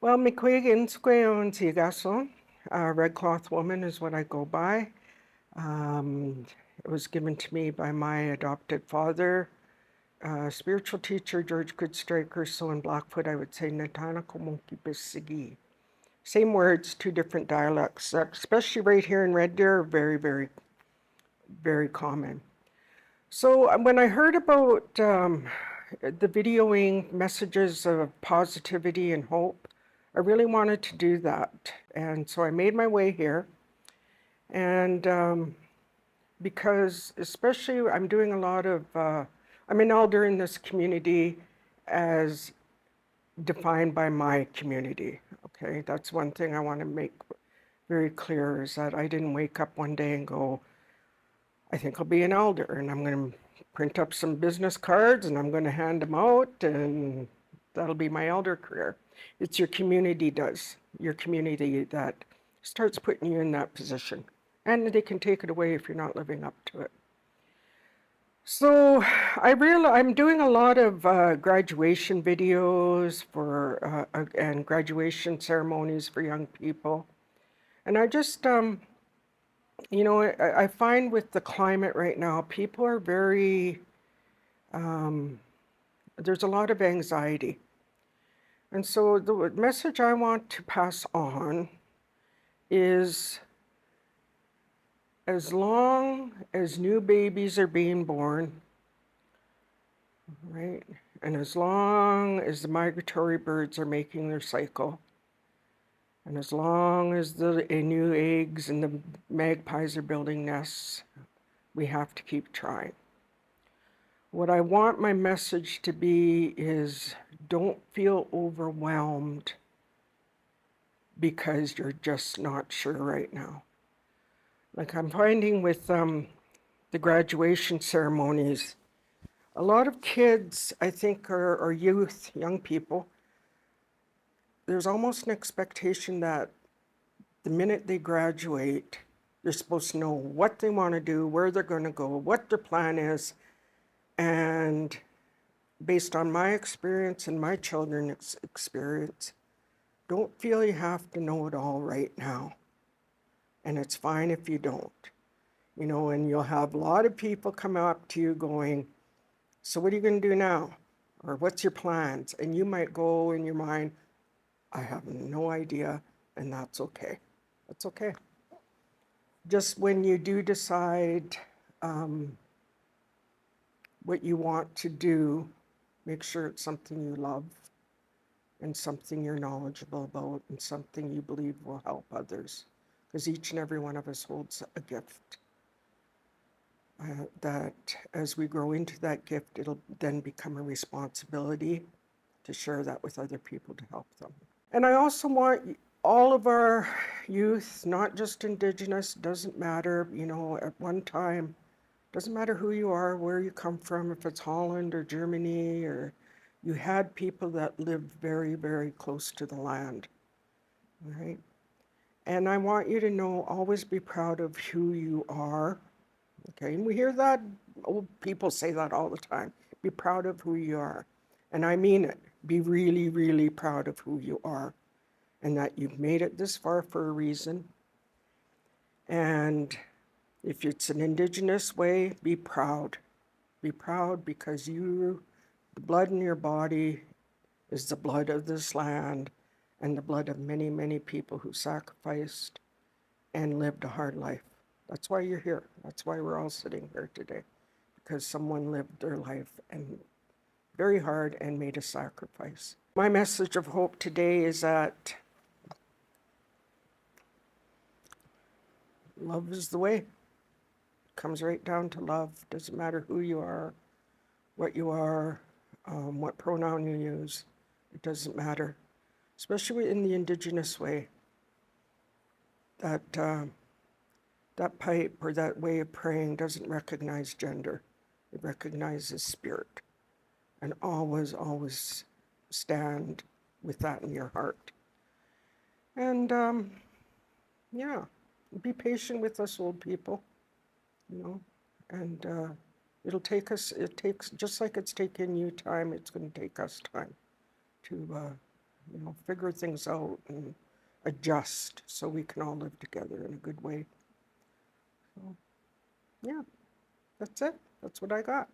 Well, Mikwege Sigaso, Red Cloth Woman is what I go by. It was given to me by my adopted father, spiritual teacher George Goodstriker. So in Blackfoot, I would say Natana Komoki Bisigi. Same words, two different dialects, especially right here in Red Deer, are very, very, very common. So when I heard about the videoing messages of positivity and hope, I really wanted to do that. And so I made my way here. And because especially I'm doing a lot of, I'm an elder in this community as defined by my community. Okay, that's one thing I want to make very clear is that I didn't wake up one day and go, I think I'll be an elder and I'm going to print up some business cards and I'm going to hand them out and that'll be my elder career. It's your community your community that starts putting you in that position. And they can take it away if you're not living up to it. So I'm doing a lot of graduation videos and graduation ceremonies for young people. And I just, I find with the climate right now, people are there's a lot of anxiety. And so the message I want to pass on is as long as new babies are being born, right? And as long as the migratory birds are making their cycle, and as long as the new eggs and the magpies are building nests, we have to keep trying. What I want my message to be is don't feel overwhelmed because you're just not sure right now. Like I'm finding with the graduation ceremonies, a lot of kids, I think, or youth, young people, there's almost an expectation that the minute they graduate, they're supposed to know what they want to do, where they're going to go, what their plan is. And based on my experience and my children's experience, don't feel you have to know it all right now. And it's fine if you don't. And you'll have a lot of people come up to you going, so what are you going to do now? Or what's your plans? And you might go in your mind, I have no idea, and that's okay. That's okay. Just when you do decide what you want to do, make sure it's something you love and something you're knowledgeable about and something you believe will help others. Because each and every one of us holds a gift. That as we grow into that gift, it'll then become a responsibility to share that with other people to help them. And I also want all of our youth, not just Indigenous, doesn't matter, at one time, doesn't matter who you are, where you come from, if it's Holland or Germany, or you had people that lived very, very close to the land, right? And I want you to know, always be proud of who you are. Okay, and we hear that, old people say that all the time. Be proud of who you are. And I mean it. Be really, really proud of who you are and that you've made it this far for a reason. And if it's an Indigenous way, be proud. Be proud because the blood in your body is the blood of this land and the blood of many, many people who sacrificed and lived a hard life. That's why you're here. That's why we're all sitting here today, because someone lived their life and very hard and made a sacrifice. My message of hope today is that love is the way. It comes right down to love. Doesn't matter who you are, what pronoun you use. It doesn't matter, especially in the Indigenous way. That pipe or that way of praying doesn't recognize gender. It recognizes spirit. And always, always stand with that in your heart. And be patient with us old people, and it takes, just like it's taken you time, it's going to take us time to figure things out and adjust so we can all live together in a good way. So, yeah, that's it. That's what I got.